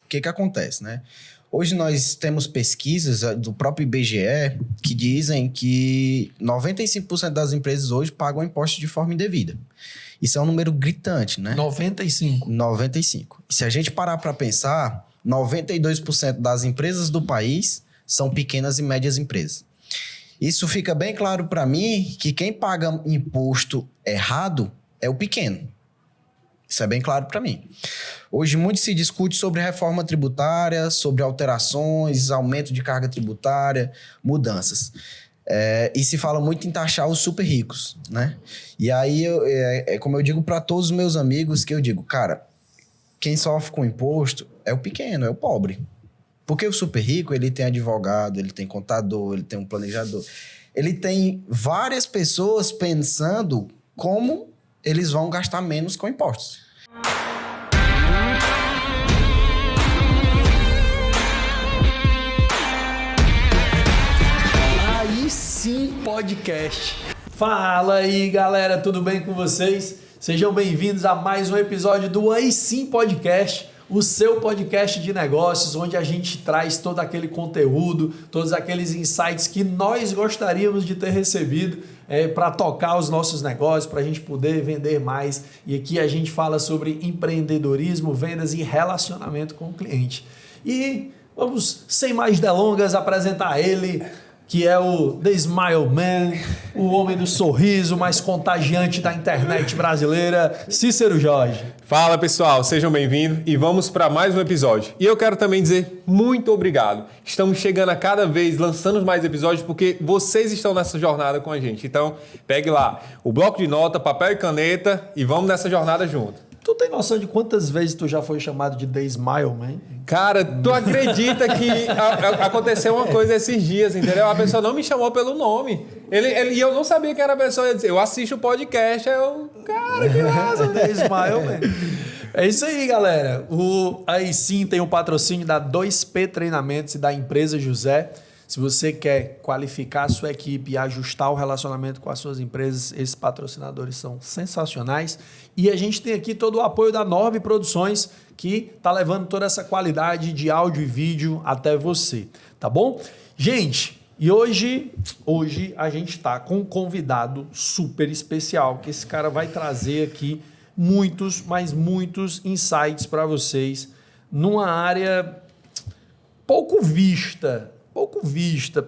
que acontece, né? Hoje nós temos pesquisas do próprio IBGE que dizem que 95% das empresas hoje pagam impostos de forma indevida. Isso é um número gritante, né? 95. 95. E se a gente parar para pensar, 92% das empresas do país são pequenas e médias empresas. Isso fica bem claro para mim que quem paga imposto errado é o pequeno. Isso é bem claro para mim. Hoje muito se discute sobre reforma tributária, sobre alterações, aumento de carga tributária, mudanças. E se fala muito em taxar os super ricos, né? E aí, como eu digo para todos os meus amigos, que eu digo, cara, quem sofre com imposto é o pequeno, é o pobre. Porque o super rico, ele tem advogado, ele tem contador, ele tem um planejador. Ele tem várias pessoas pensando como eles vão gastar menos com impostos. Aí sim, podcast. Fala aí, galera, tudo bem com vocês? Sejam bem-vindos a mais um episódio do Aí Sim Podcast, o seu podcast de negócios, onde a gente traz todo aquele conteúdo, todos aqueles insights que nós gostaríamos de ter recebido para tocar os nossos negócios, para a gente poder vender mais. E aqui a gente fala sobre empreendedorismo, vendas e relacionamento com o cliente. E vamos, sem mais delongas, apresentar ele, que é o The Smile Man, o homem do sorriso mais contagiante da internet brasileira, Cícero Jorge. Fala pessoal, sejam bem-vindos e vamos para mais um episódio. E eu quero também dizer muito obrigado. Estamos chegando a cada vez, lançando mais episódios porque vocês estão nessa jornada com a gente. Então, pegue lá o bloco de nota, papel e caneta e vamos nessa jornada junto. Tu tem noção de quantas vezes tu já foi chamado de The Smile Man? Cara, tu acredita que aconteceu uma coisa esses dias, entendeu? A pessoa não me chamou pelo nome. E eu não sabia que era a pessoa. Eu assisto o podcast, cara, que massa. The Smile Man. É isso aí, galera. Aí sim tem o patrocínio da 2P Treinamentos e da empresa José. Se você quer qualificar a sua equipe e ajustar o relacionamento com as suas empresas, esses patrocinadores são sensacionais. E a gente tem aqui todo o apoio da Norbe Produções, que está levando toda essa qualidade de áudio e vídeo até você, tá bom? Gente, e hoje a gente está com um convidado super especial, que esse cara vai trazer aqui muitos, mas muitos insights para vocês numa área pouco vista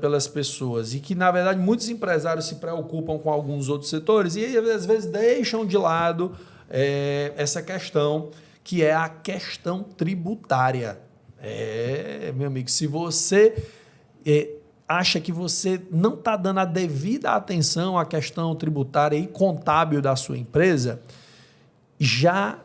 pelas pessoas e que, na verdade, muitos empresários se preocupam com alguns outros setores e, às vezes, deixam de lado essa questão, que é a questão tributária. Meu amigo, se você acha que você não está dando a devida atenção à questão tributária e contábil da sua empresa, já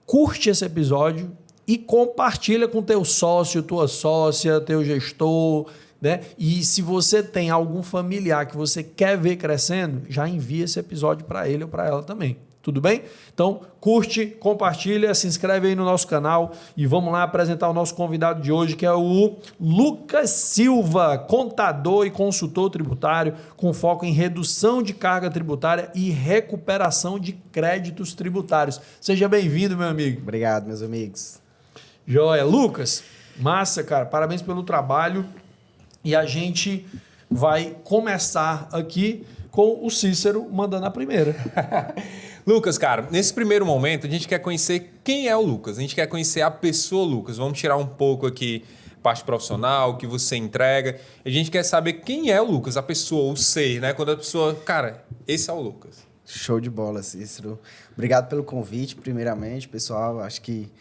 curte esse episódio e compartilha com teu sócio, tua sócia, teu gestor, né? E se você tem algum familiar que você quer ver crescendo, já envia esse episódio para ele ou para ela também. Tudo bem? Então, curte, compartilha, se inscreve aí no nosso canal e vamos lá apresentar o nosso convidado de hoje, que é o Lucas Silva, contador e consultor tributário, com foco em redução de carga tributária e recuperação de créditos tributários. Seja bem-vindo, meu amigo. Obrigado, meus amigos. Joia. Lucas, massa, cara. Parabéns pelo trabalho. E a gente vai começar aqui com o Cícero mandando a primeira. Lucas, cara, nesse primeiro momento a gente quer conhecer quem é o Lucas. A gente quer conhecer a pessoa Lucas. Vamos tirar um pouco aqui parte profissional, o que você entrega. A gente quer saber quem é o Lucas, a pessoa, o ser, né? Quando a pessoa... Cara, esse é o Lucas. Show de bola, Cícero. Obrigado pelo convite, primeiramente, pessoal. Acho que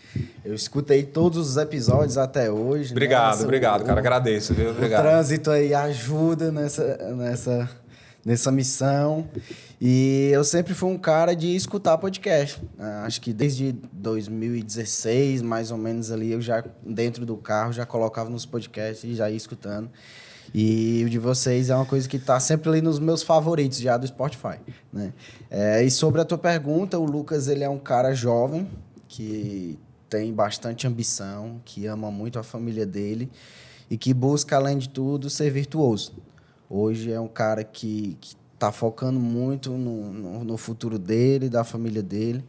eu escutei todos os episódios até hoje. Obrigado, cara. Agradeço, viu? Obrigado. O trânsito aí ajuda nessa missão. E eu sempre fui um cara de escutar podcast. Acho que desde 2016, mais ou menos ali, eu já, dentro do carro, já colocava nos podcasts e já ia escutando. E o de vocês é uma coisa que está sempre ali nos meus favoritos já do Spotify, né? E sobre a tua pergunta, o Lucas, ele é um cara jovem que tem bastante ambição, que ama muito a família dele e que busca, além de tudo, ser virtuoso. Hoje é um cara que está focando muito no futuro dele, da família dele,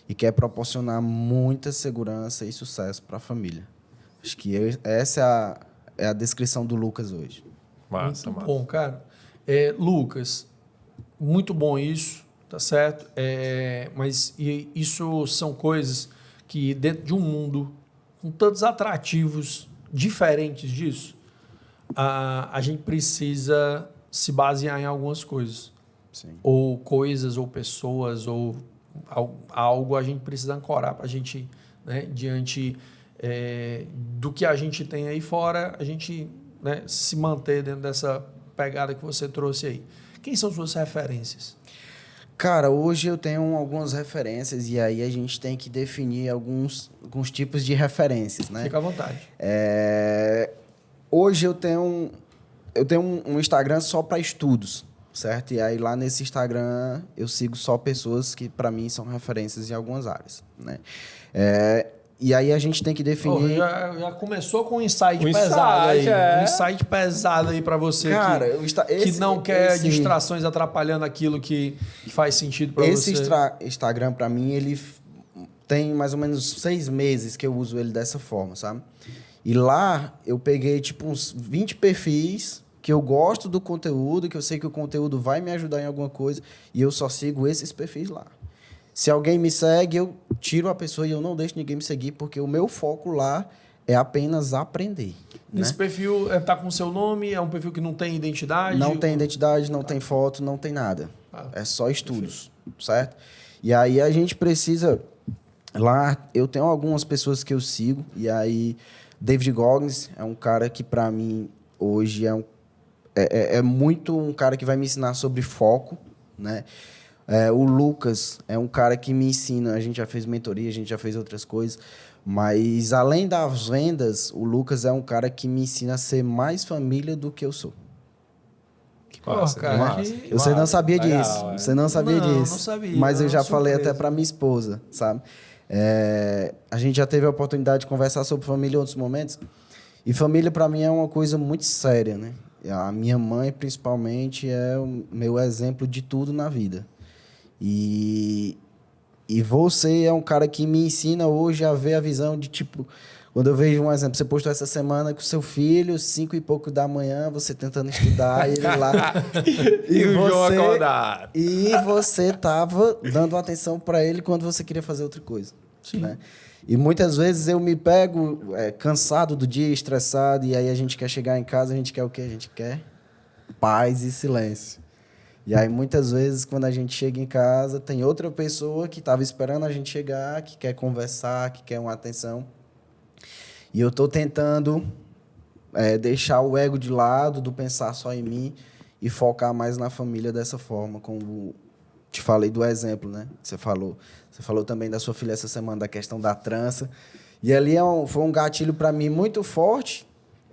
e quer proporcionar muita segurança e sucesso para a família. Acho que essa é a descrição do Lucas hoje. Massa, Muito massa. bom, cara. Lucas, muito bom isso, tá certo? Mas isso são coisas que dentro de um mundo com tantos atrativos diferentes disso, a gente precisa se basear em algumas coisas. Sim. Ou coisas, ou pessoas, ou algo a gente precisa ancorar para a gente, né, diante do que a gente tem aí fora, a gente, né, se manter dentro dessa pegada que você trouxe aí. Quem são suas referências? Cara, hoje eu tenho algumas referências e aí a gente tem que definir alguns tipos de referências, né? Fica à vontade. Hoje eu tenho um Instagram só para estudos, certo? E aí lá nesse Instagram eu sigo só pessoas que para mim são referências em algumas áreas, né? E aí a gente tem que definir... Já começou com um insight Um pesado aí. insight, Um insight pesado aí para você. Cara, que não quer distrações atrapalhando aquilo que faz sentido para você. Esse Instagram, para mim, ele tem mais ou menos 6 meses que eu uso ele dessa forma, sabe? E lá eu peguei tipo uns 20 perfis que eu gosto do conteúdo, que eu sei que o conteúdo vai me ajudar em alguma coisa, e eu só sigo esses perfis lá. Se alguém me segue, eu tiro a pessoa e eu não deixo ninguém me seguir, porque o meu foco lá é apenas aprender. Esse Né? perfil tá com o seu nome? É um perfil que não tem identidade? Não tem identidade, não tem foto, não tem nada. É só estudos, certo? E aí a gente precisa... Lá eu tenho algumas pessoas que eu sigo, e aí David Goggins é um cara que para mim hoje é muito um cara que vai me ensinar sobre foco, né? O Lucas é um cara que me ensina, a gente já fez mentoria, a gente já fez outras coisas, mas além das vendas, o Lucas é um cara que me ensina a ser mais família do que eu sou. Massa, cara, massa. Você não sabia Legal, disso, é. você não sabia Não, disso. não sabia, Mas eu já surpresa. falei até para minha esposa, sabe? A gente já teve a oportunidade de conversar sobre família em outros momentos, e família para mim é uma coisa muito séria, né? A minha mãe, principalmente, é o meu exemplo de tudo na vida. E você é um cara que me ensina hoje a ver a visão de, tipo... Quando eu vejo um exemplo, você postou essa semana com seu filho, 5 e pouco da manhã, você tentando estudar, ele lá... E o João acordado. E você tava dando atenção para ele quando você queria fazer outra coisa. Sim. Né? E muitas vezes eu me pego cansado do dia, estressado, e aí a gente quer chegar em casa, a gente quer o quê? A gente quer paz e silêncio. E aí, muitas vezes, quando a gente chega em casa, tem outra pessoa que estava esperando a gente chegar, que quer conversar, que quer uma atenção. E eu estou tentando deixar o ego de lado, do pensar só em mim, e focar mais na família dessa forma, como te falei do exemplo, né? Você falou também da sua filha essa semana, da questão da trança. E ali foi um gatilho para mim muito forte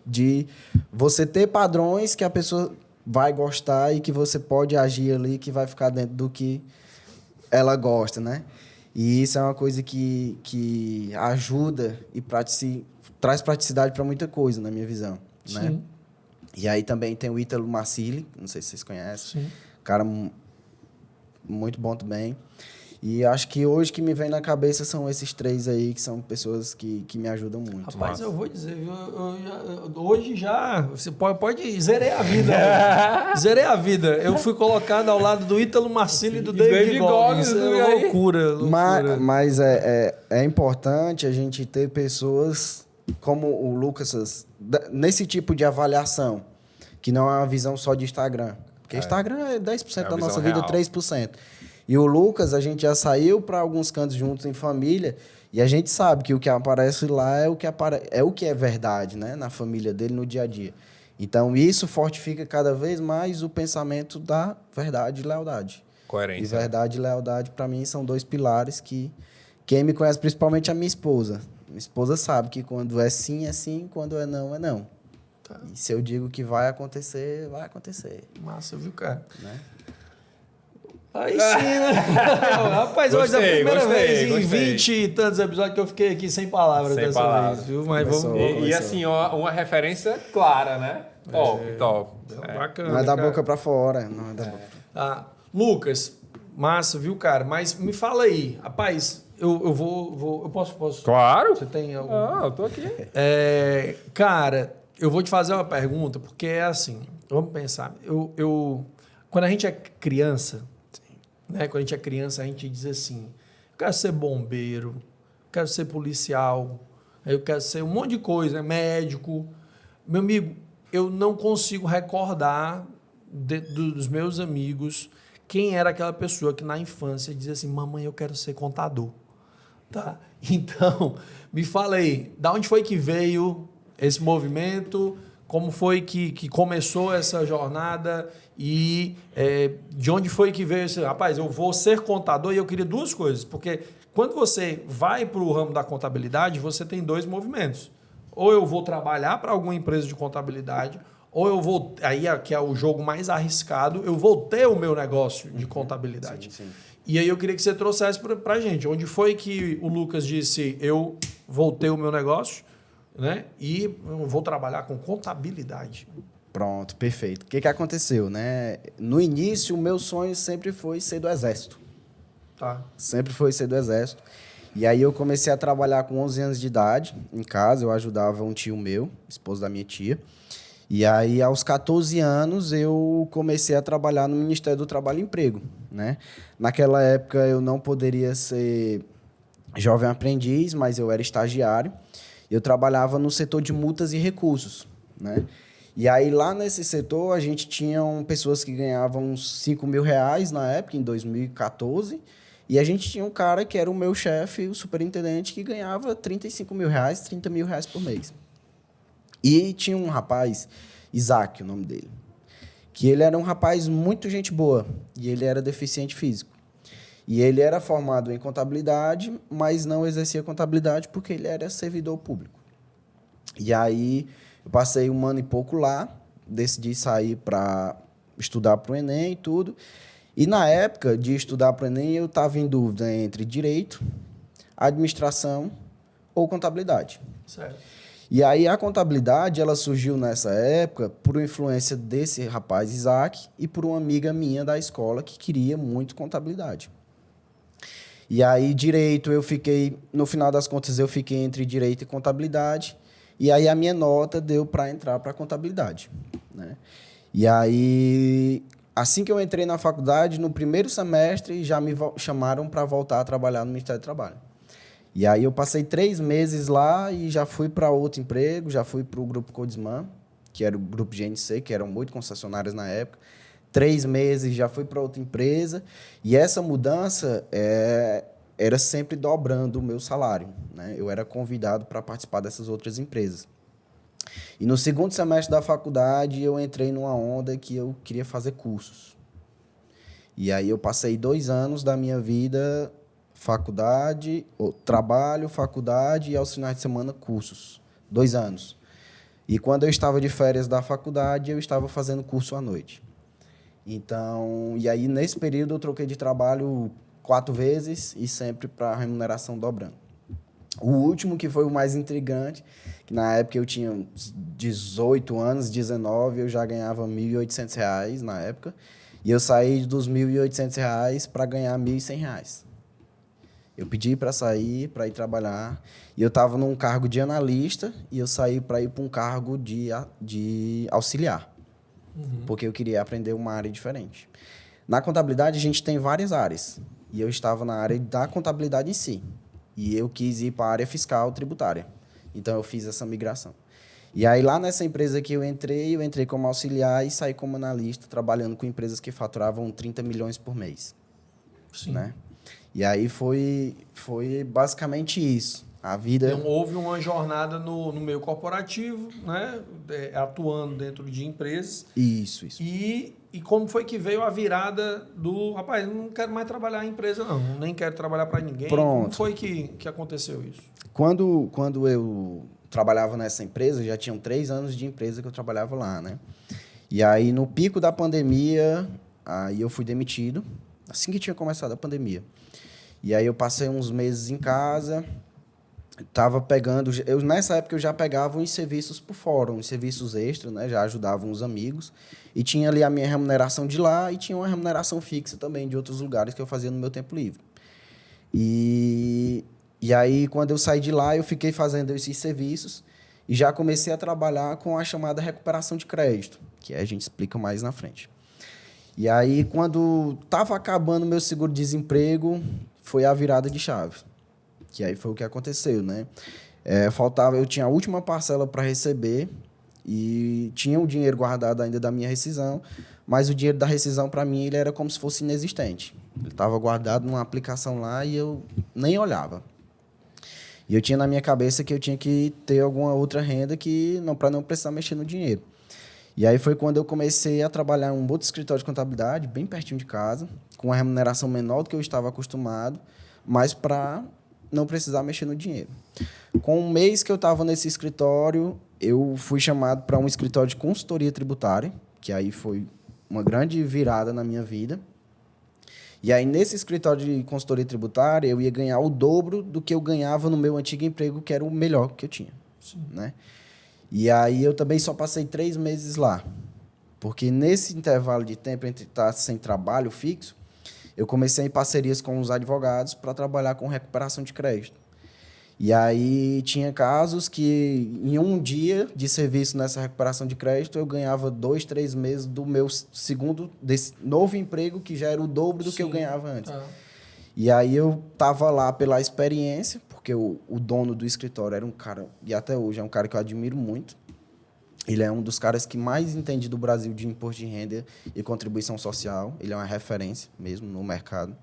de você ter padrões que a pessoa vai gostar e que você pode agir ali, que vai ficar dentro do que ela gosta, né? E isso é uma coisa que ajuda e traz praticidade para muita coisa, na minha visão, né? Sim. E aí também tem o Ítalo Marcilli, não sei se vocês conhecem. Sim. Cara muito bom também. E acho que hoje que me vem na cabeça são esses 3 aí, que são pessoas que me ajudam muito. Rapaz, Massa. eu vou dizer, viu? Hoje já... Você pode... Zerei a vida. Zerei a vida. Eu fui colocado ao lado do Ítalo Marcilli e do David Goggins. Loucura. Mas é importante a gente ter pessoas como o Lucas, nesse tipo de avaliação, que não é uma visão só de Instagram. Porque Instagram é 10% da nossa vida, real. 3%. E o Lucas, a gente já saiu para alguns cantos juntos em família, e a gente sabe que o que aparece lá é o que é verdade, né? Na família dele, no dia a dia. Então, isso fortifica cada vez mais o pensamento da verdade e lealdade. Coerência. E verdade e lealdade, para mim, são 2 pilares que... Quem me conhece, principalmente a minha esposa. Minha esposa sabe que quando é sim, é sim. Quando é não. Tá. E se eu digo que vai acontecer, vai acontecer. Massa, viu, cara? Né? Aí sim, né? Rapaz, hoje é a primeira vez em 20 e tantos episódios que eu fiquei aqui sem palavras Sem dessa palavras. vez, viu? Mas Começou. vamos... E assim, ó, uma referência clara, né? Top. Bacana, Não é da cara. boca para fora. Não é da boca. Lucas, massa, viu, cara? Mas me fala aí, rapaz, eu posso? Claro. Você tem algum... Eu tô aqui. Cara, eu vou te fazer uma pergunta, porque é assim, vamos pensar. Quando a gente é criança, né? Quando a gente é criança, a gente diz assim, eu quero ser bombeiro, quero ser policial, eu quero ser um monte de coisa, né? Médico. Meu amigo, eu não consigo recordar dos meus amigos quem era aquela pessoa que na infância dizia assim, mamãe, eu quero ser contador. Tá? Então, me fala aí, da onde foi que veio esse movimento, como foi que começou essa jornada e de onde foi que veio esse... Rapaz, eu vou ser contador e eu queria duas coisas, porque quando você vai para o ramo da contabilidade, você tem dois movimentos. Ou eu vou trabalhar para alguma empresa de contabilidade, ou eu vou, aí que é o jogo mais arriscado, eu vou ter o meu negócio de contabilidade. Sim. E aí eu queria que você trouxesse para a gente, onde foi que o Lucas disse, eu vou ter o meu negócio, né? E eu vou trabalhar com contabilidade. Pronto, perfeito. O que aconteceu, né? No início, o meu sonho sempre foi ser do Exército. Tá. Sempre foi ser do Exército. E aí eu comecei a trabalhar com 11 anos de idade, em casa, eu ajudava um tio meu, esposo da minha tia. E aí, aos 14 anos, eu comecei a trabalhar no Ministério do Trabalho e Emprego, né? Naquela época, eu não poderia ser jovem aprendiz, mas eu era estagiário. Eu trabalhava no setor de multas e recursos, né? E aí, lá nesse setor, a gente tinha pessoas que ganhavam uns R$ 5.000 na época, em 2014. E a gente tinha um cara que era o meu chefe, o superintendente, que ganhava R$ 35.000, R$ 30.000 por mês. E tinha um rapaz, Isaac, o nome dele, que ele era um rapaz muito gente boa, e ele era deficiente físico. E ele era formado em contabilidade, mas não exercia contabilidade porque ele era servidor público. E aí, eu passei 1 ano e pouco lá, decidi sair para estudar para o Enem e tudo. E na época de estudar para o Enem, eu estava em dúvida entre direito, administração ou contabilidade. Certo. E aí a contabilidade, ela surgiu nessa época por influência desse rapaz Isaac e por uma amiga minha da escola que queria muito contabilidade. E aí direito eu fiquei, no final das contas eu fiquei entre direito e contabilidade, e aí a minha nota deu para entrar para contabilidade, né? E aí, assim que eu entrei na faculdade, no primeiro semestre já me chamaram para voltar a trabalhar no Ministério do Trabalho. E aí eu passei 3 meses lá e já fui para outro emprego, já fui para o Grupo Codisman, que era o Grupo GNC, que eram 8 concessionárias na época. 3 meses já fui para outra empresa. E essa mudança era sempre dobrando o meu salário, né? Eu era convidado para participar dessas outras empresas. E no segundo semestre da faculdade, eu entrei numa onda que eu queria fazer cursos. E aí eu passei 2 anos da minha vida... trabalho, faculdade e aos finais de semana cursos. 2 anos. E quando eu estava de férias da faculdade, eu estava fazendo curso à noite. Então, e aí nesse período eu troquei de trabalho 4 vezes e sempre para remuneração dobrando. O último, que foi o mais intrigante, que na época eu tinha 18 anos, 19, eu já ganhava R$ 1.800 na época, e eu saí dos R$ 1.800 para ganhar R$ 1.100. Eu pedi para sair, para ir trabalhar, e eu estava num cargo de analista, e eu saí para ir para um cargo de auxiliar, porque eu queria aprender uma área diferente. Na contabilidade, a gente tem várias áreas, e eu estava na área da contabilidade em si, e eu quis ir para a área fiscal tributária. Então, eu fiz essa migração. E aí, lá nessa empresa que eu entrei como auxiliar e saí como analista, trabalhando com empresas que faturavam 30 milhões por mês. Sim. Né? E aí foi basicamente isso. A vida... Então, houve uma jornada no meio corporativo, né? Atuando dentro de empresas. Isso. E como foi que veio a virada do... Rapaz, eu não quero mais trabalhar em empresa, não. Nem quero trabalhar para ninguém. Pronto. Como foi que aconteceu isso? Quando eu trabalhava nessa empresa, já tinham 3 anos de empresa que eu trabalhava lá, né? E aí, no pico da pandemia, aí eu fui demitido, assim que tinha começado a pandemia. E aí eu passei uns meses em casa, estava pegando... nessa época eu já pegava uns serviços por fora, uns serviços extras, né? Já ajudava uns amigos. E tinha ali a minha remuneração de lá e tinha uma remuneração fixa também de outros lugares que eu fazia no meu tempo livre. E aí, quando eu saí de lá, eu fiquei fazendo esses serviços e já comecei a trabalhar com a chamada recuperação de crédito, que a gente explica mais na frente. E aí, quando estava acabando meu seguro-desemprego, foi a virada de chave. Que aí foi o que aconteceu, né? Eu tinha a última parcela para receber e tinha o dinheiro guardado ainda da minha rescisão, mas o dinheiro da rescisão, para mim, ele era como se fosse inexistente. Ele estava guardado numa aplicação lá e eu nem olhava. E eu tinha na minha cabeça que eu tinha que ter alguma outra renda para não precisar mexer no dinheiro. E aí foi quando eu comecei a trabalhar em um outro escritório de contabilidade, bem pertinho de casa, com uma remuneração menor do que eu estava acostumado, mas para não precisar mexer no dinheiro. Com um mês que eu estava nesse escritório, eu fui chamado para um escritório de consultoria tributária, que aí foi uma grande virada na minha vida. E aí, nesse escritório de consultoria tributária, eu ia ganhar o dobro do que eu ganhava no meu antigo emprego, que era o melhor que eu tinha. Sim. Né? E aí, eu também só passei 3 meses lá. Porque nesse intervalo de tempo entre estar sem trabalho fixo, eu comecei em parcerias com os advogados para trabalhar com recuperação de crédito. E aí, tinha casos que, em um dia de serviço nessa recuperação de crédito, eu ganhava 2, 3 meses do meu desse novo emprego, que já era o dobro do que eu ganhava antes. E aí, eu estava lá pela experiência, porque o dono do escritório era um cara, e até hoje é um cara que eu admiro muito. Ele é um dos caras que mais entende do Brasil de imposto de renda e contribuição social. Ele é uma referência mesmo no mercado.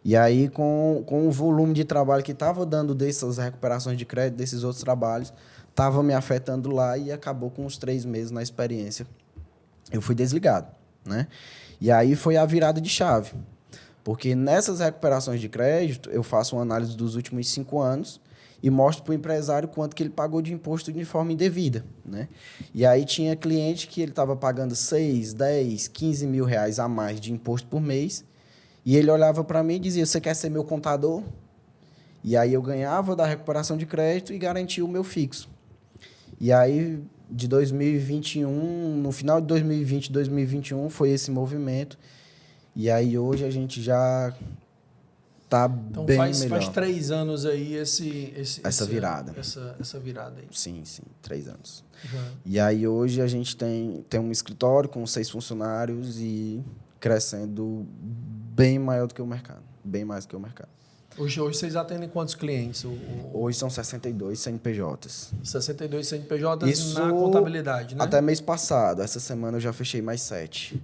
E aí, com o volume de trabalho que estava dando dessas recuperações de crédito, desses outros trabalhos, estava me afetando lá e acabou com os 3 meses na experiência. Eu fui desligado, né? E aí foi a virada de chave. Porque nessas recuperações de crédito, eu faço uma análise dos últimos 5 anos e mostro para o empresário quanto que ele pagou de imposto de forma indevida, né? E aí tinha cliente que ele estava pagando 6, 10, 15 mil reais a mais de imposto por mês. E ele olhava para mim e dizia, você quer ser meu contador? E aí eu ganhava da recuperação de crédito e garantia o meu fixo. E aí, de 2021, no final de 2020, 2021, foi esse movimento. E aí hoje a gente já está bem melhor. Então faz 3 anos aí essa virada. Essa virada aí. Sim, 3 anos. Uhum. E aí hoje a gente tem um escritório com 6 funcionários e crescendo bem maior do que o mercado. Bem mais do que o mercado. Hoje vocês atendem quantos clientes? Hoje são 62 CNPJs. 62 CNPJs Isso na contabilidade, né? Até mês passado. Essa semana eu já fechei mais 7.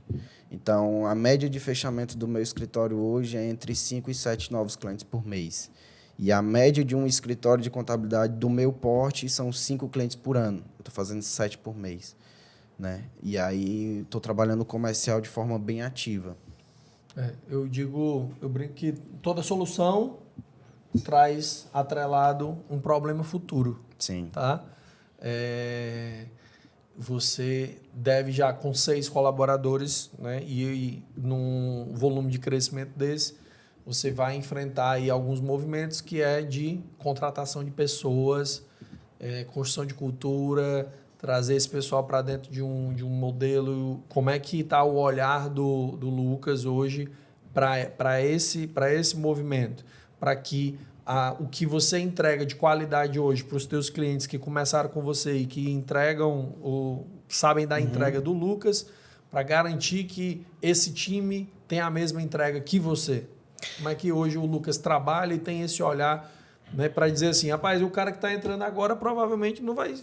Então, a média de fechamento do meu escritório hoje é entre 5 e 7 novos clientes por mês. E a média de um escritório de contabilidade do meu porte são 5 clientes por ano. Eu estou fazendo 7 por mês. Né? E aí, estou trabalhando comercial de forma bem ativa. Eu brinco que toda solução traz atrelado um problema futuro. Sim. Tá? Você deve já com 6 colaboradores, né? E num volume de crescimento desse, você vai enfrentar aí alguns movimentos que é de contratação de pessoas, construção de cultura, trazer esse pessoal para dentro de um modelo. Como é que está o olhar do Lucas hoje para esse movimento? Para que o que você entrega de qualidade hoje para os teus clientes que começaram com você e que entregam ou sabem da entrega do Lucas, para garantir que esse time tem a mesma entrega que você. Como é que hoje o Lucas trabalha e tem esse olhar, né, para dizer assim, rapaz, o cara que está entrando agora provavelmente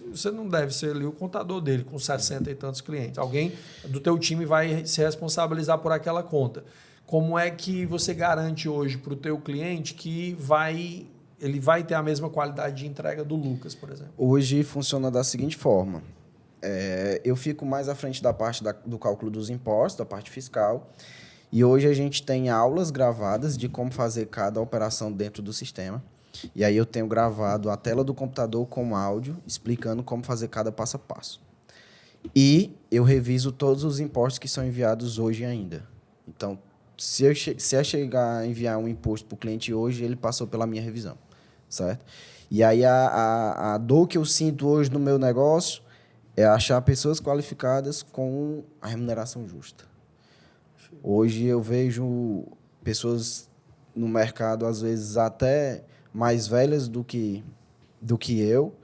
você não deve ser ali o contador dele com 60 e tantos clientes. Alguém do teu time vai se responsabilizar por aquela conta. Como é que você garante hoje para o teu cliente que ele vai ter a mesma qualidade de entrega do Lucas, por exemplo? Hoje funciona da seguinte forma. Eu fico mais à frente da parte do cálculo dos impostos, da parte fiscal. E hoje a gente tem aulas gravadas de como fazer cada operação dentro do sistema. E aí eu tenho gravado a tela do computador com áudio, explicando como fazer cada passo a passo. E eu reviso todos os impostos que são enviados hoje ainda. Então, se eu chegar a enviar um imposto para o cliente hoje, ele passou pela minha revisão, certo? E aí a dor que eu sinto hoje no meu negócio é achar pessoas qualificadas com a remuneração justa. Hoje eu vejo pessoas no mercado, às vezes até mais velhas do que eu,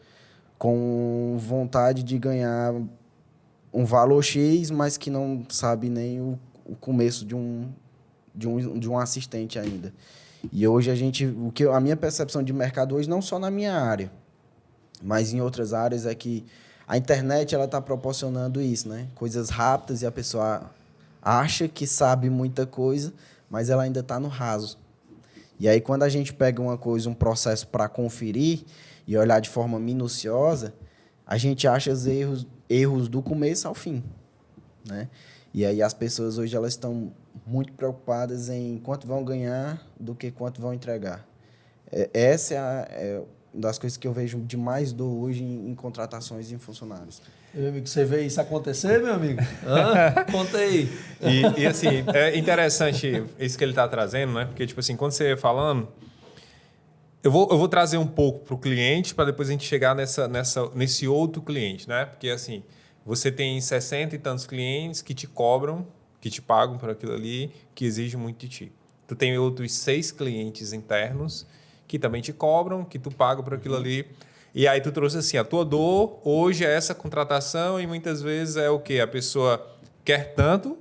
com vontade de ganhar um valor X, mas que não sabe nem o começo de um assistente ainda. E hoje a minha percepção de mercado hoje, não só na minha área, mas em outras áreas, é que a internet ela está proporcionando isso, né? Coisas rápidas e a pessoa acha que sabe muita coisa, mas ela ainda está no raso. E aí, quando a gente pega uma coisa, um processo para conferir e olhar de forma minuciosa, a gente acha os erros do começo ao fim, né? E aí as pessoas hoje elas estão muito preocupadas em quanto vão ganhar do que quanto vão entregar. Essa é uma das coisas que eu vejo de mais dor hoje em contratações em funcionários. Meu amigo, você vê isso acontecer, meu amigo? Conta aí. E assim, é interessante isso que ele está trazendo, né? Porque, tipo assim, quando você ia falando, eu vou trazer um pouco para o cliente para depois a gente chegar nesse outro cliente, né? Porque, assim, você tem 60 e tantos clientes que te cobram, que te pagam por aquilo ali, que exigem muito de ti. Tu tem outros 6 clientes internos que também te cobram, que tu paga por aquilo ali. E aí tu trouxe assim, a tua dor hoje é essa contratação e muitas vezes é o quê? A pessoa quer tanto,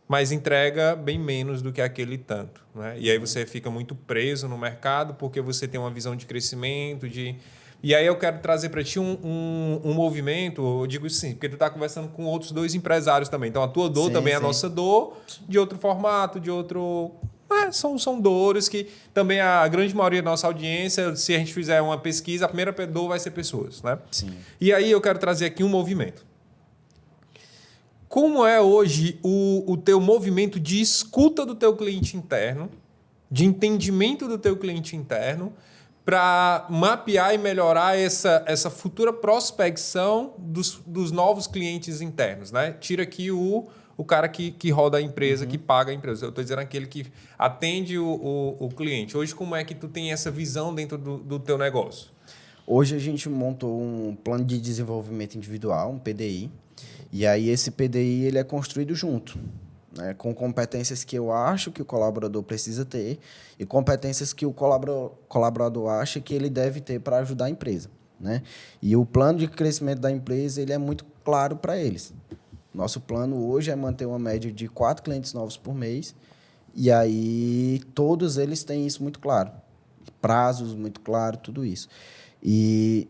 mas entrega bem menos do que aquele tanto, né? E aí você fica muito preso no mercado porque você tem uma visão de crescimento, E aí eu quero trazer para ti um movimento, eu digo assim, porque tu está conversando com outros 2 empresários também. Então a tua dor também é a nossa dor, de outro formato, de outro... são dores que também a grande maioria da nossa audiência, se a gente fizer uma pesquisa, a primeira dor vai ser pessoas, né? Sim. E aí eu quero trazer aqui um movimento. Como é hoje o teu movimento de escuta do teu cliente interno, de entendimento do teu cliente interno, para mapear e melhorar essa futura prospecção dos novos clientes internos, né? Tira aqui o cara que roda a empresa, que paga a empresa. Eu estou dizendo aquele que atende o cliente. Hoje, como é que tu tem essa visão dentro do teu negócio? Hoje a gente montou um plano de desenvolvimento individual, um PDI, e aí esse PDI ele é construído junto, né, com competências que eu acho que o colaborador precisa ter e competências que o colaborador acha que ele deve ter para ajudar a empresa, né? E o plano de crescimento da empresa ele é muito claro para eles. Nosso plano hoje é manter uma média de 4 clientes novos por mês e aí todos eles têm isso muito claro, prazos muito claros, tudo isso. E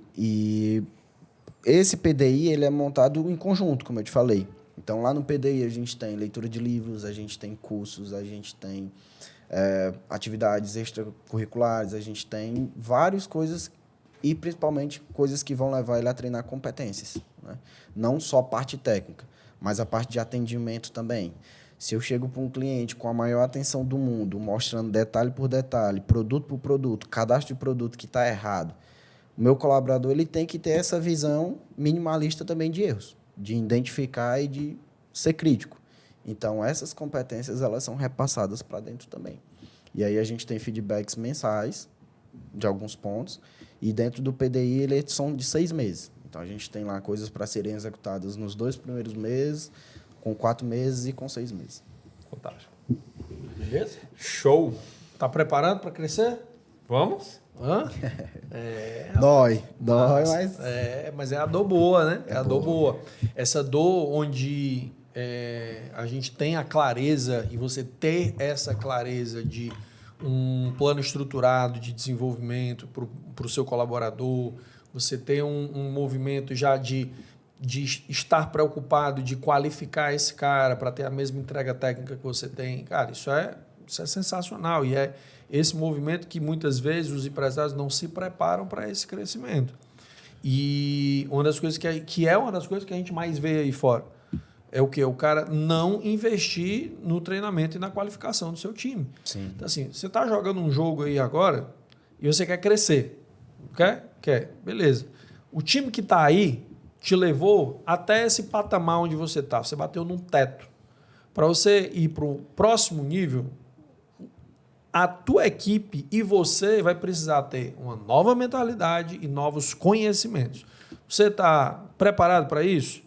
esse PDI ele é montado em conjunto, como eu te falei. Então, lá no PDI, a gente tem leitura de livros, a gente tem cursos, a gente tem atividades extracurriculares, a gente tem várias coisas e, principalmente, coisas que vão levar ele a treinar competências, né? Não só parte técnica, mas a parte de atendimento também. Se eu chego para um cliente com a maior atenção do mundo, mostrando detalhe por detalhe, produto por produto, cadastro de produto que está errado, o meu colaborador ele tem que ter essa visão minimalista também de erros, de identificar e de ser crítico. Então, essas competências elas são repassadas para dentro também. E aí a gente tem feedbacks mensais de alguns pontos e dentro do PDI eles são de 6 meses. Então, a gente tem lá coisas para serem executadas nos 2 primeiros meses, com 4 meses e com 6 meses. Fantástico. Beleza? Show. Tá preparado para crescer? Vamos? Hã? Dói, mas é a dor boa, né? É a dor boa. Essa dor onde a gente tem a clareza e você ter essa clareza de um plano estruturado de desenvolvimento para o seu colaborador, você ter um movimento já de estar preocupado, de qualificar esse cara para ter a mesma entrega técnica que você tem. Cara, isso é sensacional e é esse movimento que muitas vezes os empresários não se preparam para esse crescimento. E uma das coisas que é uma das coisas que a gente mais vê aí fora é o quê? O cara não investir no treinamento e na qualificação do seu time. Sim. Então, assim, você está jogando um jogo aí agora e você quer crescer. Quer? Beleza. O time que está aí te levou até esse patamar onde você está. Você bateu num teto. Para você ir para o próximo nível, a tua equipe e você vai precisar ter uma nova mentalidade e novos conhecimentos. Você está preparado para isso?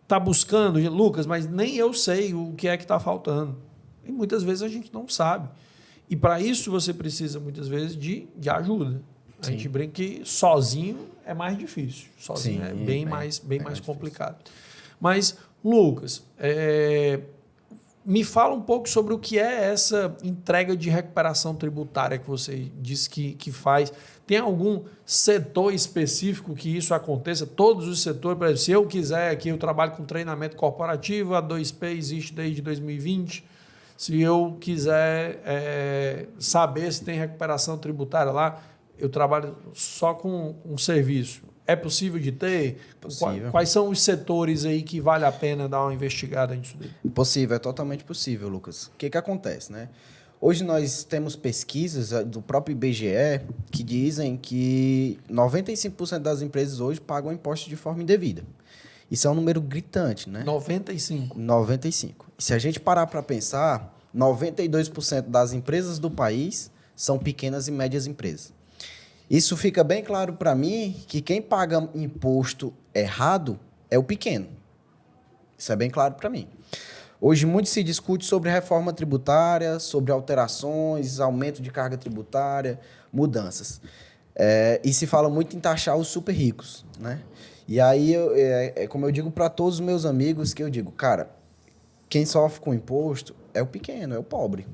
Está buscando, Lucas, mas nem eu sei o que é que está faltando. E muitas vezes a gente não sabe. E para isso você precisa, muitas vezes, de ajuda. A gente brinca que sozinho é mais difícil. Sozinho é bem mais complicado. Mas, Lucas, me fala um pouco sobre o que é essa entrega de recuperação tributária que você disse que faz. Tem algum setor específico que isso aconteça? Todos os setores, por exemplo, se eu quiser aqui, eu trabalho com treinamento corporativo, a 2P existe desde 2020. Se eu quiser saber se tem recuperação tributária lá, eu trabalho só com um serviço. É possível de ter? Possível. Quais são os setores aí que vale a pena dar uma investigada nisso daí? Possível, é totalmente possível, Lucas. O que acontece, né? Hoje nós temos pesquisas do próprio IBGE que dizem que 95% das empresas hoje pagam impostos de forma indevida. Isso é um número gritante, né? 95. 95. E se a gente parar para pensar, 92% das empresas do país são pequenas e médias empresas. Isso fica bem claro para mim que quem paga imposto errado é o pequeno. Isso é bem claro para mim. Hoje muito se discute sobre reforma tributária, sobre alterações, aumento de carga tributária, mudanças. E se fala muito em taxar os super ricos, né? E aí, como eu digo para todos os meus amigos, que eu digo, cara, quem sofre com imposto é o pequeno, é o pobre.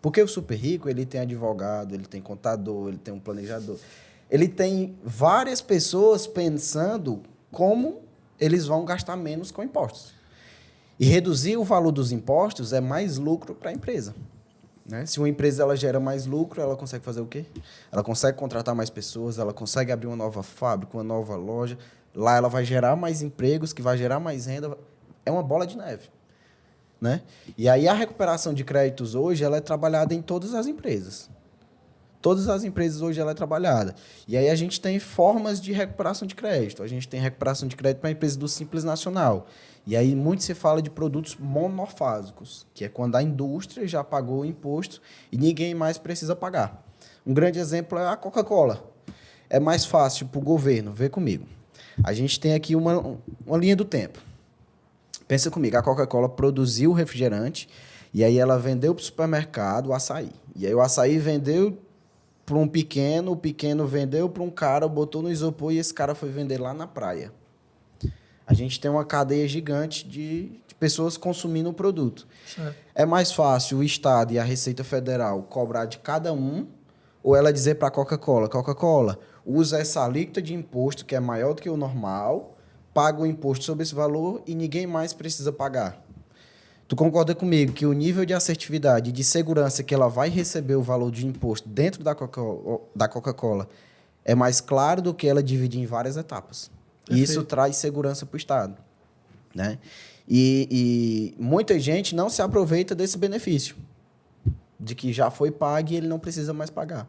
Porque o super rico, ele tem advogado, ele tem contador, ele tem um planejador. Ele tem várias pessoas pensando como eles vão gastar menos com impostos. E reduzir o valor dos impostos é mais lucro para a empresa. Né? Se uma empresa ela gera mais lucro, ela consegue fazer o quê? Ela consegue contratar mais pessoas, ela consegue abrir uma nova fábrica, uma nova loja. Lá ela vai gerar mais empregos, que vai gerar mais renda. É uma bola de neve. Né? E aí a recuperação de créditos hoje ela é trabalhada em todas as empresas. Todas as empresas hoje ela é trabalhada. E aí a gente tem formas de recuperação de crédito. A gente tem recuperação de crédito para a empresa do Simples Nacional. E aí muito se fala de produtos monofásicos, que é quando a indústria já pagou o imposto e ninguém mais precisa pagar. Um grande exemplo é a Coca-Cola. É mais fácil para o governo, vê comigo. A gente tem aqui uma linha do tempo. Pensa comigo, a Coca-Cola produziu o refrigerante e aí ela vendeu para o supermercado o açaí. E aí o açaí vendeu para um pequeno, o pequeno vendeu para um cara, botou no isopor e esse cara foi vender lá na praia. A gente tem uma cadeia gigante de pessoas consumindo o produto. Certo. É mais fácil o Estado e a Receita Federal cobrar de cada um ou ela dizer para a Coca-Cola, Coca-Cola, usa essa alíquota de imposto que é maior do que o normal, paga o imposto sobre esse valor e ninguém mais precisa pagar. Tu concorda comigo que o nível de assertividade e de segurança que ela vai receber o valor de imposto dentro da Coca-Cola é mais claro do que ela dividir em várias etapas. E isso traz segurança para o Estado. Né? E muita gente não se aproveita desse benefício, de que já foi pago e ele não precisa mais pagar.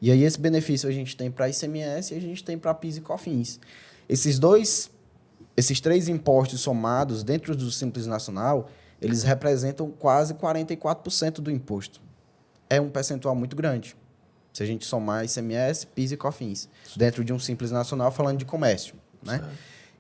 E aí esse benefício a gente tem para ICMS e a gente tem para PIS e COFINS. Esses três impostos somados dentro do Simples Nacional, eles representam quase 44% do imposto. É um percentual muito grande. Se a gente somar ICMS, PIS e COFINS, dentro de um Simples Nacional, falando de comércio. Né?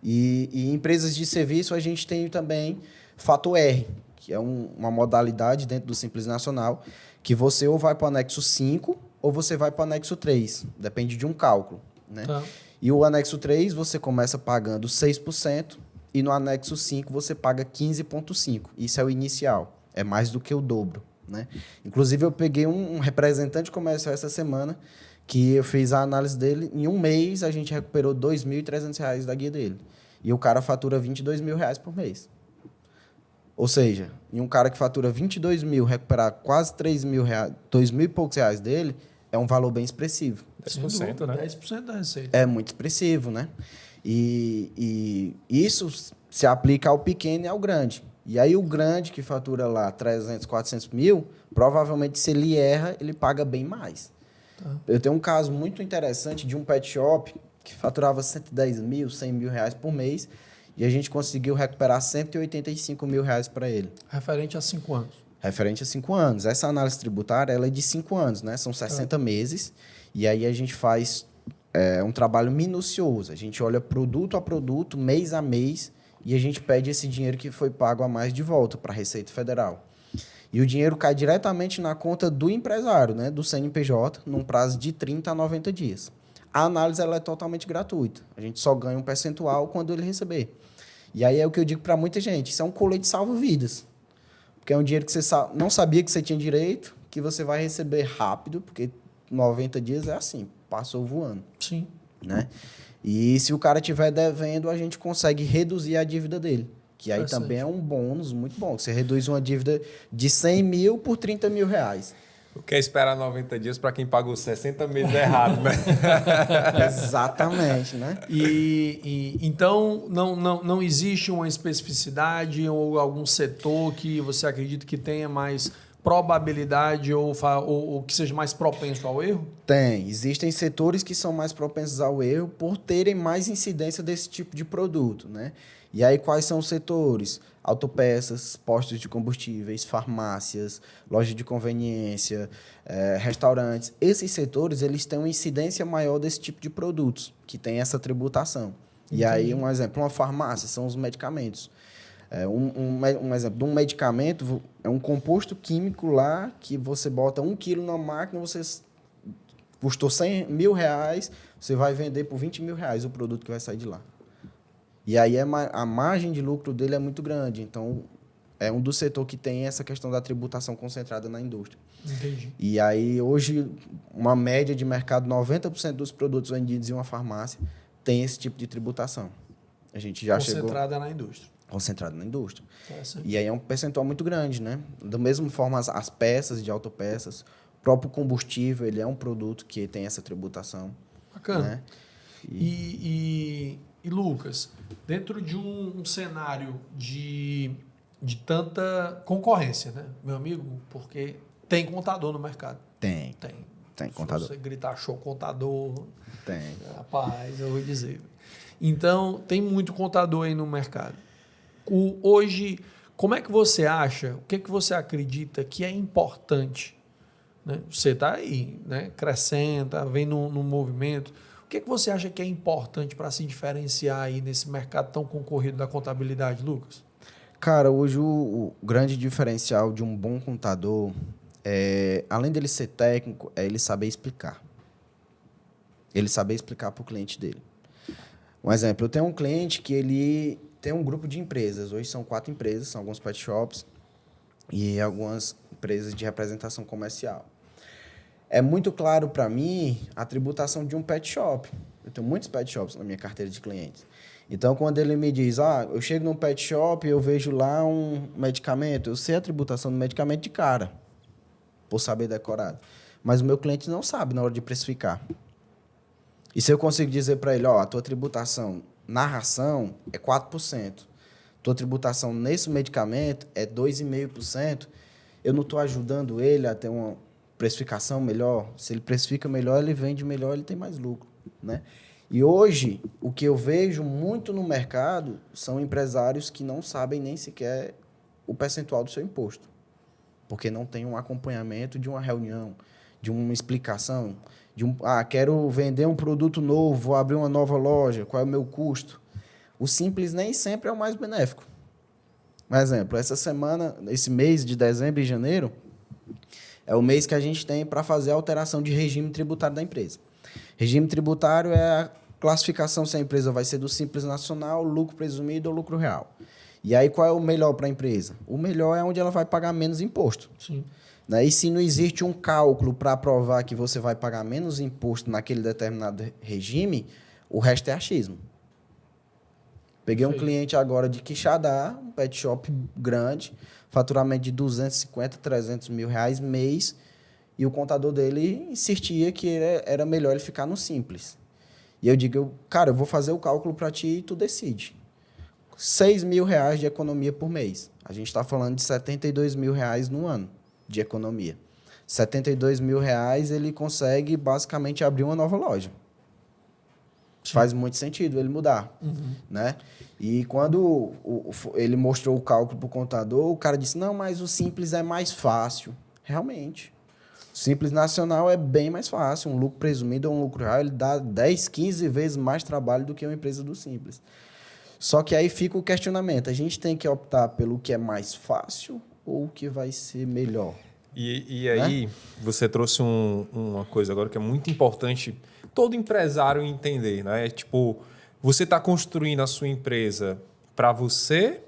E empresas de serviço, a gente tem também Fator R, que é uma modalidade dentro do Simples Nacional, que você ou vai para o anexo 5 ou você vai para o anexo 3. Depende de um cálculo. Né? Tá. E o anexo 3, você começa pagando 6%, e no anexo 5 você paga 15,5%. Isso é o inicial. É mais do que o dobro. Né? Inclusive, eu peguei um representante comercial essa semana, que eu fiz a análise dele. Em um mês, a gente recuperou R$ 2.300 da guia dele. E o cara fatura R$ 22 mil por mês. Ou seja, em um cara que fatura 22 mil, recuperar quase 3 mil reais, 2 mil e poucos reais dele, é um valor bem expressivo. 10%, né? 10% da receita. É muito expressivo, né? E isso se aplica ao pequeno e ao grande. E aí o grande que fatura lá 300, 400 mil, provavelmente se ele erra, ele paga bem mais. Tá. Eu tenho um caso muito interessante de um pet shop que faturava 110 mil, 100 mil reais por mês e a gente conseguiu recuperar 185 mil reais para ele. Referente a 5 anos. Referente a 5 anos. Essa análise tributária ela é de 5 anos, né? São 60 meses e aí a gente faz um trabalho minucioso. A gente olha produto a produto, mês a mês, e a gente pede esse dinheiro que foi pago a mais de volta para a Receita Federal. E o dinheiro cai diretamente na conta do empresário, né, do CNPJ, num prazo de 30 a 90 dias. A análise ela é totalmente gratuita. A gente só ganha um percentual quando ele receber. E aí é o que eu digo para muita gente, isso é um colete salva-vidas. Porque é um dinheiro que você não sabia que você tinha direito, que você vai receber rápido, porque 90 dias é assim, passou voando. Sim. Né? E se o cara estiver devendo, a gente consegue reduzir a dívida dele. Que aí também é um bônus muito bom. Você reduz uma dívida de 100 mil por 30 mil reais. O que é esperar 90 dias para quem pagou 60 meses errado, né? Exatamente, né? Então, não existe uma especificidade ou algum setor que você acredita que tenha mais probabilidade ou que seja mais propenso ao erro? Tem. Existem setores que são mais propensos ao erro por terem mais incidência desse tipo de produto, né? E aí, quais são os setores? Autopeças, postos de combustíveis, farmácias, lojas de conveniência, restaurantes. Esses setores, eles têm uma incidência maior desse tipo de produtos, que tem essa tributação. Entendi. E aí, um exemplo, uma farmácia são os medicamentos. Um exemplo de um medicamento é um composto químico lá que você bota 1 quilo na máquina, você custou 100 mil reais, você vai vender por 20 mil reais o produto que vai sair de lá. E aí a margem de lucro dele é muito grande. Então, é um dos setores que tem essa questão da tributação concentrada na indústria. Entendi. E aí, hoje, uma média de mercado, 90% dos produtos vendidos em uma farmácia tem esse tipo de tributação. A gente já concentrada na indústria. Concentrado na indústria. E aí é um percentual muito grande, né? Da mesma forma, as peças de autopeças, o próprio combustível, ele é um produto que tem essa tributação. Bacana. Né? E Lucas, dentro de um cenário de tanta concorrência, né, meu amigo? Porque tem contador no mercado. Tem contador. Se você gritar show contador, tem. Rapaz, eu vou dizer. Então, tem muito contador aí no mercado. Hoje, como é que você acha, o que você acredita que é importante? Né? Você está aí, né, crescendo, vem no movimento. O que você acha que é importante para se diferenciar aí nesse mercado tão concorrido da contabilidade, Lucas? Cara, hoje o grande diferencial de um bom contador, além dele ser técnico, é ele saber explicar. Ele saber explicar para o cliente dele. Um exemplo, eu tenho um cliente que ele tem um grupo de empresas. Hoje são 4 empresas, são alguns pet shops e algumas empresas de representação comercial. É muito claro para mim a tributação de um pet shop. Eu tenho muitos pet shops na minha carteira de clientes. Então, quando ele me diz, eu chego num pet shop e eu vejo lá um medicamento, eu sei a tributação do medicamento de cara, por saber decorado. Mas o meu cliente não sabe na hora de precificar. E se eu consigo dizer para ele, a tua tributação na ração é 4%, tua tributação nesse medicamento é 2,5%, eu não estou ajudando ele a ter uma precificação melhor. Se ele precifica melhor, ele vende melhor, ele tem mais lucro, né? E hoje, o que eu vejo muito no mercado são empresários que não sabem nem sequer o percentual do seu imposto, porque não tem um acompanhamento de uma reunião, de uma explicação, quero vender um produto novo, vou abrir uma nova loja, qual é o meu custo? O simples nem sempre é o mais benéfico. Um exemplo, esse mês de dezembro e janeiro, é o mês que a gente tem para fazer a alteração de regime tributário da empresa. Regime tributário é a classificação se a empresa vai ser do Simples Nacional, lucro presumido ou lucro real. E aí, qual é o melhor para a empresa? O melhor é onde ela vai pagar menos imposto. Sim. Né? E se não existe um cálculo para provar que você vai pagar menos imposto naquele determinado regime, o resto é achismo. Peguei um cliente agora de Quixadá, um pet shop grande, faturamento de 250, 300 mil reais mês, e o contador dele insistia que era melhor ele ficar no Simples. E eu digo, cara, eu vou fazer o cálculo para ti e tu decide. 6 mil reais de economia por mês. A gente está falando de 72 mil reais no ano de economia. 72 mil reais ele consegue basicamente abrir uma nova loja. Sim. Faz muito sentido ele mudar. Uhum. Né? E quando ele mostrou o cálculo para o contador, o cara disse, não, mas o Simples é mais fácil. Realmente. O Simples Nacional é bem mais fácil. Um lucro presumido ou um lucro real, ele dá 10, 15 vezes mais trabalho do que uma empresa do Simples. Só que aí fica o questionamento. A gente tem que optar pelo que é mais fácil ou o que vai ser melhor? E aí, você trouxe uma coisa agora que é muito importante todo empresário entender, né? Tipo, você está construindo a sua empresa para você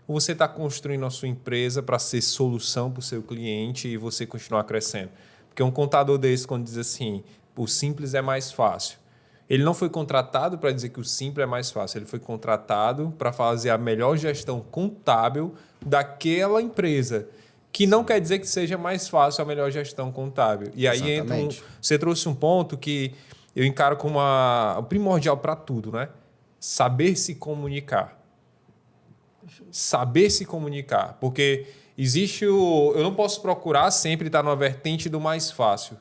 ou você está construindo a sua empresa para ser solução para o seu cliente e você continuar crescendo? Porque um contador desse, quando diz assim, o simples é mais fácil, ele não foi contratado para dizer que o simples é mais fácil, ele foi contratado para fazer a melhor gestão contábil daquela empresa. Que não quer dizer que seja mais fácil a melhor gestão contábil. E aí você trouxe um ponto que eu encaro como o primordial para tudo, né? Saber se comunicar. Saber se comunicar. Porque existe eu não posso procurar sempre estar numa vertente do mais fácil.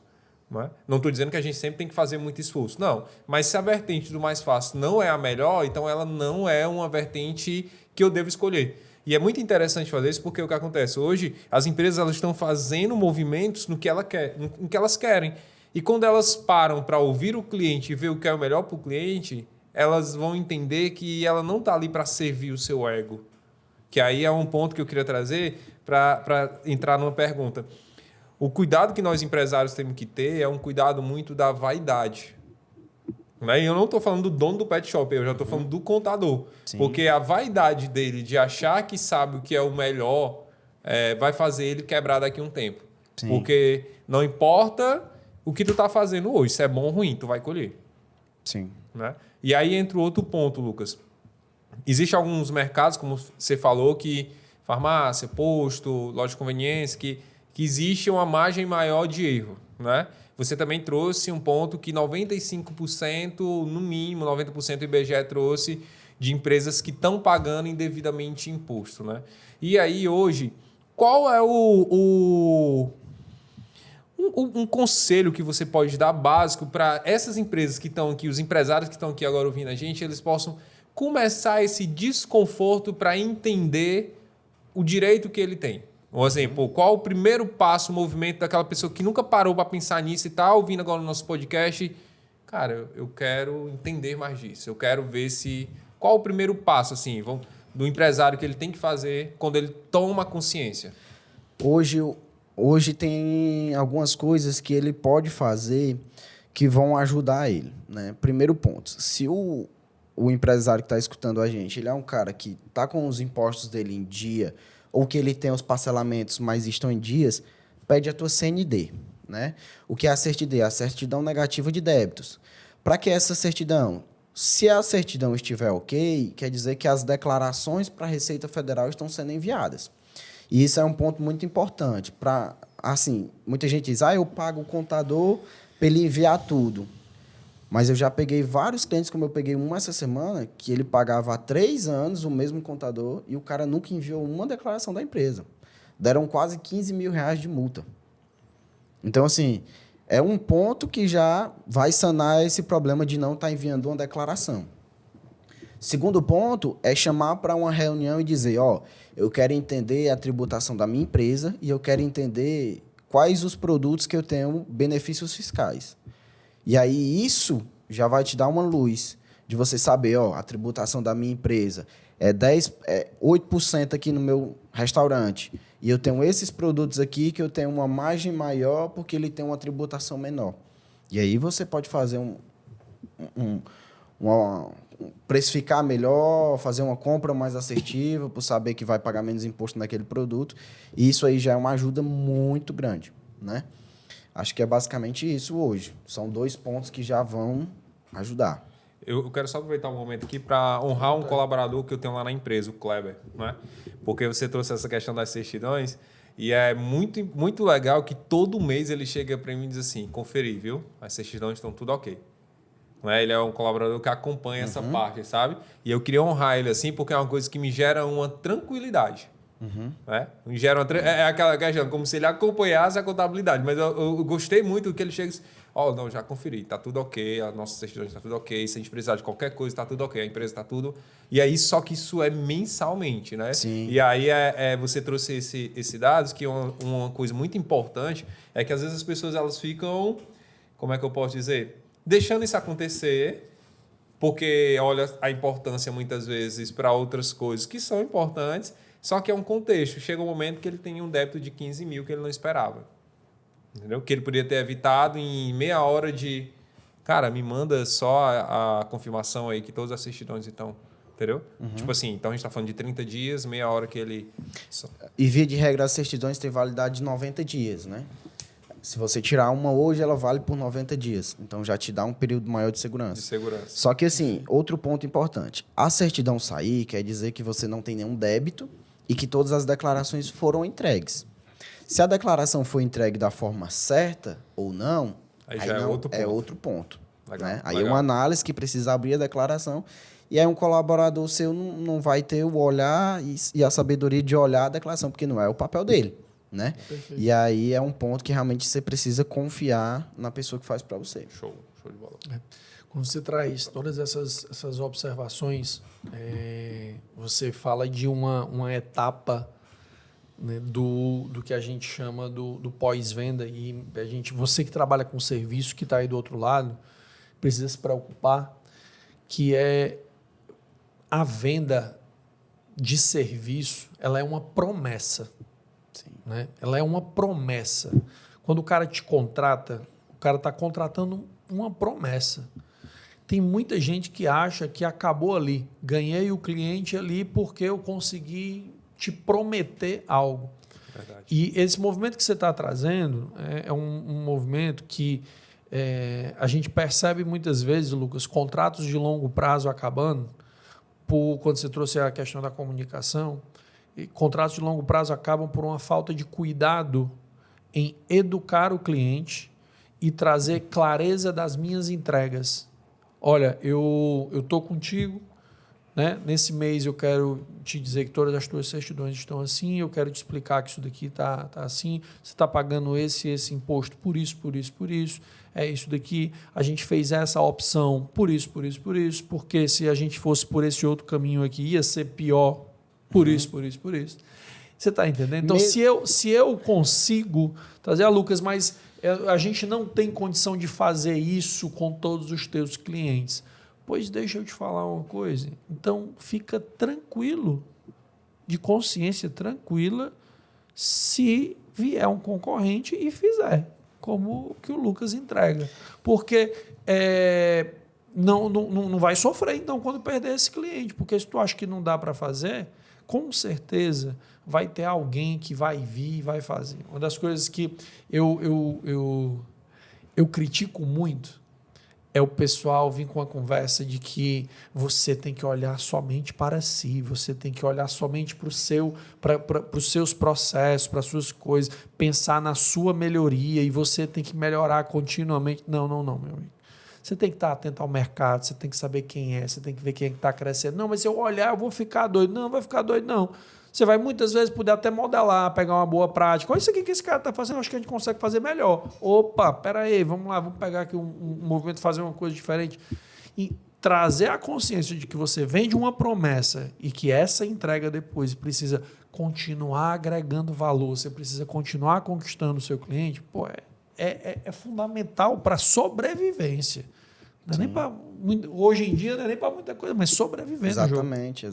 Não estou dizendo que a gente sempre tem que fazer muito esforço. Não. Mas se a vertente do mais fácil não é a melhor, então ela não é uma vertente que eu devo escolher. E é muito interessante fazer isso porque o que acontece? Hoje, as empresas elas estão fazendo movimentos no que elas querem. E quando elas param para ouvir o cliente e ver o que é o melhor para o cliente, elas vão entender que ela não está ali para servir o seu ego. Que aí é um ponto que eu queria trazer para entrar numa pergunta. O cuidado que nós empresários temos que ter é um cuidado muito da vaidade. E eu não estou falando do dono do pet shop, eu já estou falando do contador. Sim. Porque a vaidade dele de achar que sabe o que é o melhor vai fazer ele quebrar daqui a um tempo. Sim. Porque não importa o que tu está fazendo hoje, se é bom ou ruim, tu vai colher. Sim. Né? E aí entra outro ponto, Lucas. Existem alguns mercados, como você falou, que farmácia, posto, loja de conveniência, que existe uma margem maior de erro, né? Você também trouxe um ponto que 95%, no mínimo, 90% o IBGE trouxe de empresas que estão pagando indevidamente imposto, né? E aí, hoje, qual é um conselho que você pode dar básico para essas empresas que estão aqui, os empresários que estão aqui agora ouvindo a gente, eles possam começar esse desconforto para entender o direito que ele tem? Por exemplo, qual o primeiro passo, o movimento daquela pessoa que nunca parou para pensar nisso e está ouvindo agora no nosso podcast? Cara, eu quero entender mais disso. Eu quero ver se... Qual o primeiro passo assim, do empresário que ele tem que fazer quando ele toma consciência? Hoje tem algumas coisas que ele pode fazer que vão ajudar ele, né? Primeiro ponto, se o empresário que está escutando a gente, ele é um cara que está com os impostos dele em dia, ou que ele tem os parcelamentos, mas estão em dias, pede a tua CND, né? O que é a CND? A certidão negativa de débitos. Para que essa certidão? Se a certidão estiver ok, quer dizer que as declarações para a Receita Federal estão sendo enviadas. E isso é um ponto muito importante. Assim, muita gente diz, eu pago o contador para ele enviar tudo. Mas eu já peguei vários clientes, como eu peguei um essa semana, que ele pagava há 3 anos o mesmo contador e o cara nunca enviou uma declaração da empresa. Deram quase 15 mil reais de multa. Então, assim, é um ponto que já vai sanar esse problema de não estar enviando uma declaração. Segundo ponto é chamar para uma reunião e dizer, eu quero entender a tributação da minha empresa e eu quero entender quais os produtos que eu tenho benefícios fiscais. E aí isso já vai te dar uma luz de você saber, a tributação da minha empresa é 8% aqui no meu restaurante. E eu tenho esses produtos aqui que eu tenho uma margem maior porque ele tem uma tributação menor. E aí você pode fazer precificar melhor, fazer uma compra mais assertiva, por saber que vai pagar menos imposto naquele produto. E isso aí já é uma ajuda muito grande, né? Acho que é basicamente isso hoje. São 2 pontos que já vão ajudar. Eu quero só aproveitar um momento aqui para honrar um colaborador que eu tenho lá na empresa, o Kleber, né? Porque você trouxe essa questão das certidões e é muito, muito legal que todo mês ele chega para mim e diz assim, conferi, viu? As certidões estão tudo ok. Né? Ele é um colaborador que acompanha essa parte, sabe? E eu queria honrar ele assim porque é uma coisa que me gera uma tranquilidade. Né? É aquela questão, como se ele acompanhasse a contabilidade. Mas eu gostei muito que ele chega e diz, não, já conferi, está tudo ok, a nossa certidão está tudo ok, se a gente precisar de qualquer coisa, está tudo ok, a empresa está tudo... E aí, só que isso é mensalmente, né? Sim. E aí, você trouxe esse dados, que uma coisa muito importante é que às vezes as pessoas elas ficam, como é que eu posso dizer? Deixando isso acontecer, porque olha a importância muitas vezes para outras coisas que são importantes, Só que é um contexto. Chega um momento que ele tem um débito de 15 mil que ele não esperava. Entendeu? Que ele poderia ter evitado em meia hora de... Cara, me manda só a confirmação aí que todas as certidões estão... Entendeu? Tipo assim, então a gente está falando de 30 dias, meia hora que ele... E via de regra, as certidões têm validade de 90 dias, né? Se você tirar uma hoje, ela vale por 90 dias. Então, já te dá um período maior de segurança. De segurança. Só que, assim, outro ponto importante. A certidão sair quer dizer que você não tem nenhum débito e que todas as declarações foram entregues. Se a declaração foi entregue da forma certa ou não, aí já não, é outro ponto. Legal, Né? Aí legal. é uma análise que precisa abrir a declaração e aí um colaborador seu não vai ter o olhar e a sabedoria de olhar a declaração, porque não é o papel dele. Né? Perfeito. E aí é um ponto que realmente você precisa confiar na pessoa que faz para você. Show de bola. Quando você traz todas essas observações, você fala de uma etapa, né, do que a gente chama do pós-venda. E você que trabalha com serviço, que está aí do outro lado, precisa se preocupar que a venda de serviço, ela é uma promessa. Sim. Né? Ela é uma promessa. Quando o cara te contrata, o cara está contratando uma promessa. Tem muita gente que acha que acabou ali. Ganhei o cliente ali porque eu consegui te prometer algo. Verdade. E esse movimento que você está trazendo é um movimento que a gente percebe muitas vezes, Lucas, contratos de longo prazo acabando, quando você trouxe a questão da comunicação, e contratos de longo prazo acabam por uma falta de cuidado em educar o cliente e trazer clareza das minhas entregas. Olha, eu estou contigo, né? Nesse mês eu quero te dizer que todas as tuas certidões estão assim, eu quero te explicar que isso daqui tá assim, você está pagando esse imposto por isso, é isso daqui, a gente fez essa opção por isso, porque se a gente fosse por esse outro caminho aqui, ia ser pior, por isso. Você está entendendo? Então, se eu consigo trazer Lucas, mas a gente não tem condição de fazer isso com todos os teus clientes. Pois deixa eu te falar uma coisa. Então, fica tranquilo, de consciência tranquila, se vier um concorrente e fizer, como que o Lucas entrega. Porque não vai sofrer, então, quando perder esse cliente. Porque se tu acha que não dá para fazer, com certeza vai ter alguém que vai vir e vai fazer. Uma das coisas que eu critico muito é o pessoal vir com a conversa de que você tem que olhar somente para si, você tem que olhar somente para os seus processos, para as suas coisas, pensar na sua melhoria e você tem que melhorar continuamente. Não, meu amigo. Você tem que estar atento ao mercado, você tem que saber quem é, você tem que ver quem está crescendo. Não, mas se eu olhar, eu vou ficar doido. Não vai ficar doido, não. Você vai muitas vezes poder até modelar, pegar uma boa prática. Olha isso aqui que esse cara está fazendo, acho que a gente consegue fazer melhor. Opa, peraí, vamos lá, vamos pegar aqui um movimento, fazer uma coisa diferente. E trazer a consciência de que você vende uma promessa e que essa entrega depois precisa continuar agregando valor, você precisa continuar conquistando o seu cliente, pô, é fundamental para a sobrevivência. Não é nem pra, hoje em dia não é nem para muita coisa, mas sobrevivendo. Exatamente.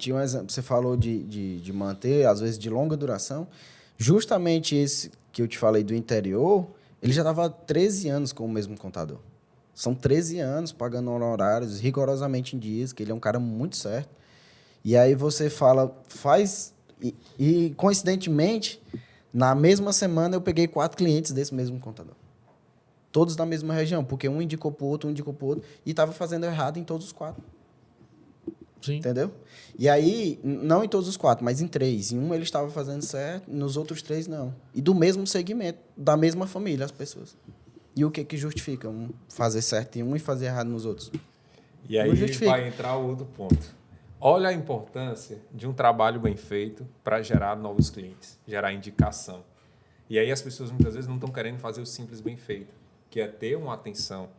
E um exemplo, você falou de manter, às vezes, de longa duração. Justamente esse que eu te falei do interior, ele já estava há 13 anos com o mesmo contador. São 13 anos pagando honorários rigorosamente em dias, que ele é um cara muito certo. E aí você faz... E coincidentemente, na mesma semana eu peguei 4 clientes desse mesmo contador. Todos da mesma região, porque um indicou para o outro, e estava fazendo errado em todos os 4. Sim. Entendeu? E aí, não em todos os 4, mas em 3. Em um ele estava fazendo certo, nos outros 3 não. E do mesmo segmento, da mesma família, as pessoas. E o que justifica fazer certo em um e fazer errado nos outros? E aí vai entrar o outro ponto. Olha a importância de um trabalho bem feito para gerar novos clientes, gerar indicação. E aí as pessoas muitas vezes não estão querendo fazer o simples bem feito, que é ter uma atenção,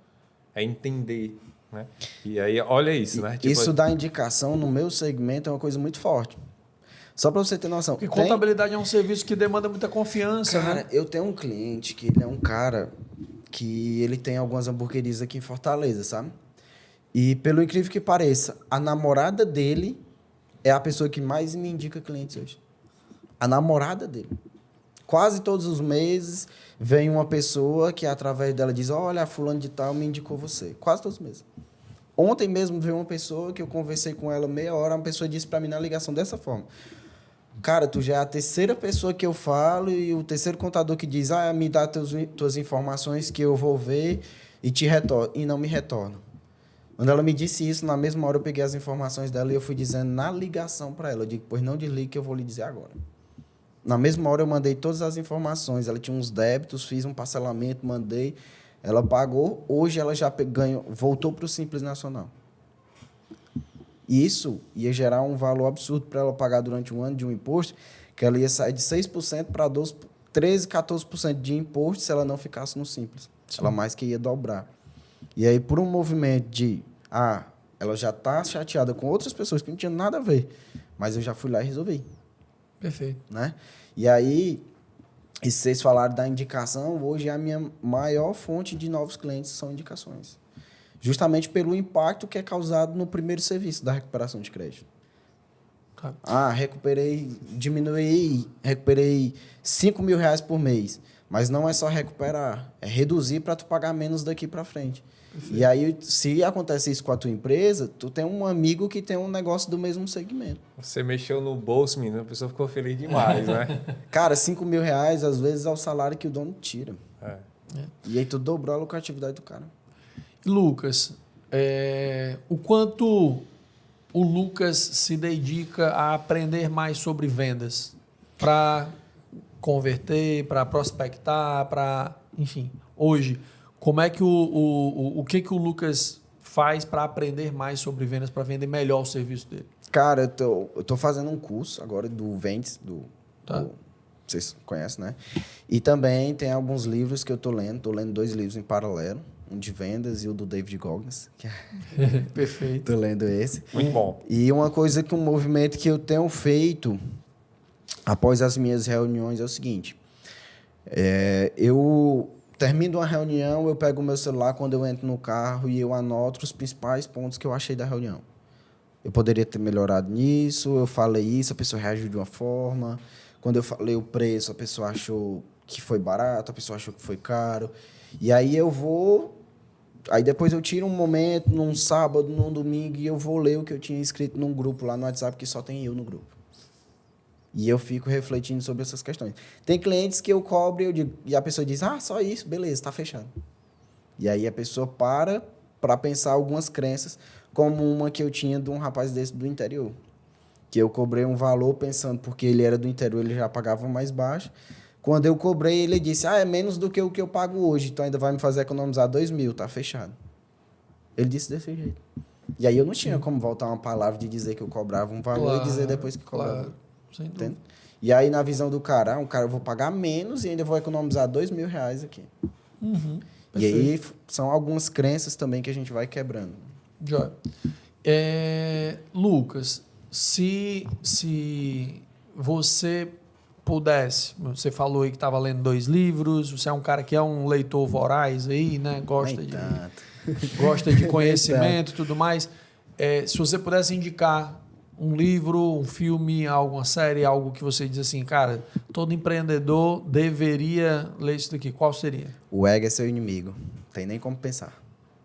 é entender, né? E aí, olha isso, né? Tipo, isso dá indicação no meu segmento, é uma coisa muito forte. Só para você ter noção. Porque contabilidade é um serviço que demanda muita confiança, cara, né? Eu tenho um cliente que ele é um cara que ele tem algumas hamburguerias aqui em Fortaleza, sabe? E pelo incrível que pareça, a namorada dele é a pessoa que mais me indica clientes hoje. A namorada dele. Quase todos os meses vem uma pessoa que através dela diz, olha, fulano de tal me indicou você. Quase todos os meses. Ontem mesmo veio uma pessoa que eu conversei com ela meia hora, uma pessoa disse para mim na ligação dessa forma. Cara, tu já é a terceira pessoa que eu falo e o terceiro contador que diz, me dá tuas informações que eu vou ver e te retorno. E não me retorna. Quando ela me disse isso, na mesma hora eu peguei as informações dela e eu fui dizendo na ligação para ela. Eu digo, pois não desligue que eu vou lhe dizer agora. Na mesma hora eu mandei todas as informações. Ela tinha uns débitos, fiz um parcelamento, mandei. Ela pagou. Hoje ela já ganhou, voltou para o Simples Nacional. Isso ia gerar um valor absurdo para ela pagar durante um ano de um imposto, que ela ia sair de 6% para 13%, 14% de imposto se ela não ficasse no Simples. Sim. Ela mais que ia dobrar. E aí, por um movimento de... ela já está chateada com outras pessoas que não tinha nada a ver, mas eu já fui lá e resolvi. Perfeito. Né? E aí, e vocês falaram da indicação, hoje a minha maior fonte de novos clientes são indicações. Justamente pelo impacto que é causado no primeiro serviço da recuperação de crédito. Tá. Recuperei R$5.000 por mês. Mas não é só recuperar, é reduzir para tu pagar menos daqui para frente. Perfeito. E aí, se acontece isso com a tua empresa, tu tem um amigo que tem um negócio do mesmo segmento. Você mexeu no bolso, menino, a pessoa ficou feliz demais, né? Cara, R$5.000, às vezes, é o salário que o dono tira. E aí tu dobrou a lucratividade do cara. Lucas, o quanto o Lucas se dedica a aprender mais sobre vendas para converter, para prospectar, para... Enfim, hoje, como é que o que o faz para aprender mais sobre vendas, para vender melhor o serviço dele? Cara, eu tô fazendo um curso agora do Vendes, vocês conhecem, né? E também tem alguns livros que eu tô lendo 2 livros em paralelo. Um de vendas e o do David Goggins. Perfeito. Tô lendo esse. Muito bom. E uma coisa um movimento que eu tenho feito após as minhas reuniões é o seguinte. Eu termino uma reunião, eu pego o meu celular quando eu entro no carro e eu anoto os principais pontos que eu achei da reunião. Eu poderia ter melhorado nisso, eu falei isso, a pessoa reagiu de uma forma. Quando eu falei o preço, a pessoa achou que foi barato, a pessoa achou que foi caro. E aí eu vou... Aí depois eu tiro um momento, num sábado, num domingo, e eu vou ler o que eu tinha escrito num grupo lá no WhatsApp, que só tem eu no grupo. E eu fico refletindo sobre essas questões. Tem clientes que eu cobro e a pessoa diz, só isso, beleza, está fechado. E aí a pessoa para pensar algumas crenças, como uma que eu tinha de um rapaz desse do interior. Que eu cobrei um valor pensando, porque ele era do interior, ele já pagava mais baixo. Quando eu cobrei, ele disse, é menos do que o que eu pago hoje, então ainda vai me fazer economizar 2.000, tá fechado. Ele disse desse jeito. E aí eu não tinha como voltar uma palavra de dizer que eu cobrava um valor e dizer depois que cobrava. Sem dúvida. E aí, na visão do cara, eu vou pagar menos e ainda vou economizar R$2.000 aqui. Uhum, e aí, são algumas crenças também que a gente vai quebrando. Joia. Lucas, se você pudesse, você falou aí que estava lendo 2 livros, você é um cara que é um leitor voraz aí, né? Gosta de conhecimento e tudo mais. Se você pudesse indicar um livro, um filme, alguma série, algo que você diz assim, cara, todo empreendedor deveria ler isso daqui, qual seria? O ego é seu inimigo. Não tem nem como pensar.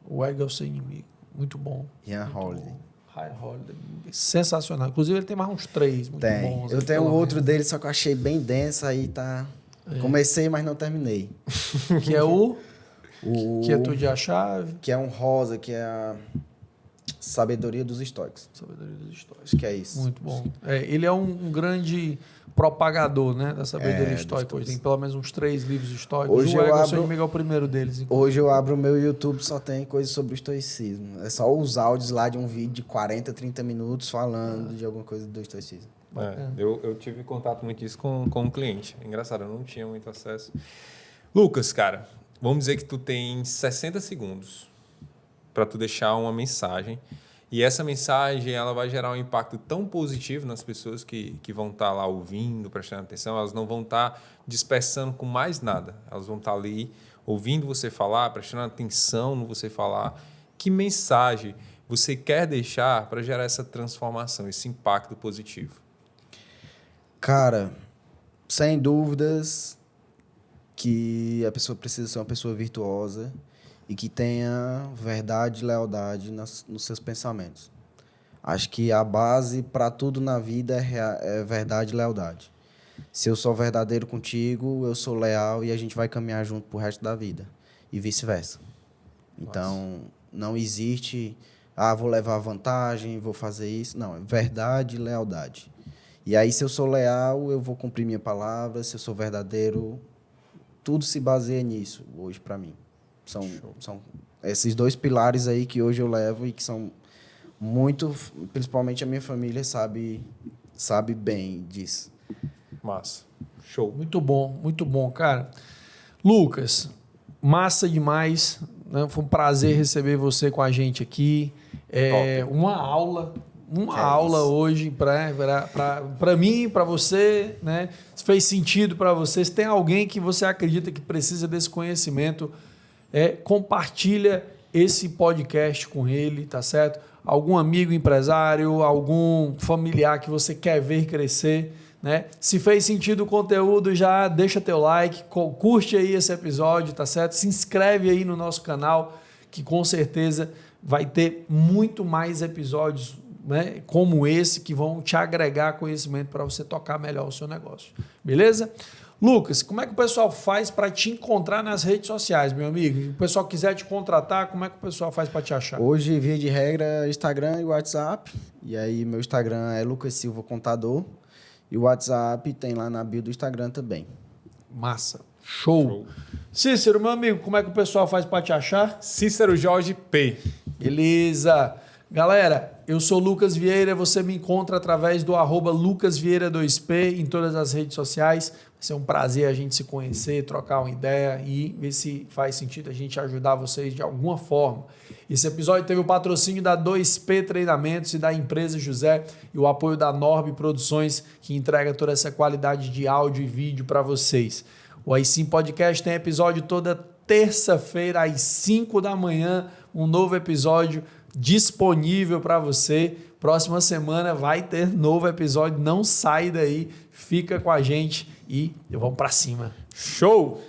O ego é o seu inimigo. Muito bom. Ian Holiday. Holiday. Sensacional. Inclusive, ele tem mais uns 3 muito bons. Eu tenho outro dele, só que eu achei bem denso, aí tá... Comecei, mas não terminei. Que é o Quietude é a Chave. Que é um rosa, que é a Sabedoria dos Estoicos. Sabedoria dos Estoicos. Acho que é isso. Muito bom. Ele é um grande propagador, né, da sabedoria estoica. Hoje tem pelo menos uns 3 livros estoicos. Hoje o Ego, seu inimigo, é o primeiro deles. Inclusive. Hoje eu abro o meu YouTube, só tem coisas sobre o estoicismo. É só os áudios lá de um vídeo de 40, 30 minutos falando de alguma coisa do estoicismo. Eu tive contato muito disso com um cliente. Engraçado, eu não tinha muito acesso. Lucas, cara, vamos dizer que tu tem 60 segundos para tu deixar uma mensagem. E essa mensagem ela vai gerar um impacto tão positivo nas pessoas que vão estar lá ouvindo, prestando atenção. Elas não vão estar dispersando com mais nada. Elas vão estar ali ouvindo você falar, prestando atenção no você falar. Que mensagem você quer deixar para gerar essa transformação, esse impacto positivo? Cara, sem dúvidas que a pessoa precisa ser uma pessoa virtuosa e que tenha verdade e lealdade nos seus pensamentos. Acho que a base para tudo na vida é verdade e lealdade. Se eu sou verdadeiro contigo, eu sou leal e a gente vai caminhar junto pro resto da vida. E vice-versa. Então, não existe, vou levar vantagem, vou fazer isso. Não, é verdade e lealdade. E aí, se eu sou leal, eu vou cumprir minha palavra. Se eu sou verdadeiro, tudo se baseia nisso hoje para mim. São esses dois pilares aí que hoje eu levo e que são muito, principalmente a minha família sabe bem disso. Massa. Show. Muito bom, cara. Lucas, massa demais, né? Foi um prazer receber você com a gente aqui. Uma aula hoje para mim, para você, né? Se fez sentido para você, se tem alguém que você acredita que precisa desse conhecimento, compartilha esse podcast com ele, tá certo? Algum amigo empresário, algum familiar que você quer ver crescer, né? Se fez sentido o conteúdo, já deixa teu like, curte aí esse episódio, tá certo? Se inscreve aí no nosso canal, que com certeza vai ter muito mais episódios, né, como esse, que vão te agregar conhecimento para você tocar melhor o seu negócio. Beleza? Lucas, como é que o pessoal faz para te encontrar nas redes sociais, meu amigo? Se o pessoal quiser te contratar, como é que o pessoal faz para te achar? Hoje, via de regra, Instagram e WhatsApp. E aí, meu Instagram é Lucas Silva Contador. E o WhatsApp tem lá na bio do Instagram também. Massa. Show. Cícero, meu amigo, como é que o pessoal faz para te achar? Cícero Jorge P. Beleza. Galera, eu sou Lucas Vieira, você me encontra através do @LucasVieira2P em todas as redes sociais. Vai ser um prazer a gente se conhecer, trocar uma ideia e ver se faz sentido a gente ajudar vocês de alguma forma. Esse episódio teve o patrocínio da 2P Treinamentos e da empresa José e o apoio da Norb Produções, que entrega toda essa qualidade de áudio e vídeo para vocês. O Aí Sim Podcast tem episódio toda terça-feira às 5 da manhã, um novo episódio disponível para você. Próxima semana vai ter novo episódio, não sai daí, fica com a gente e vamos para cima. Show!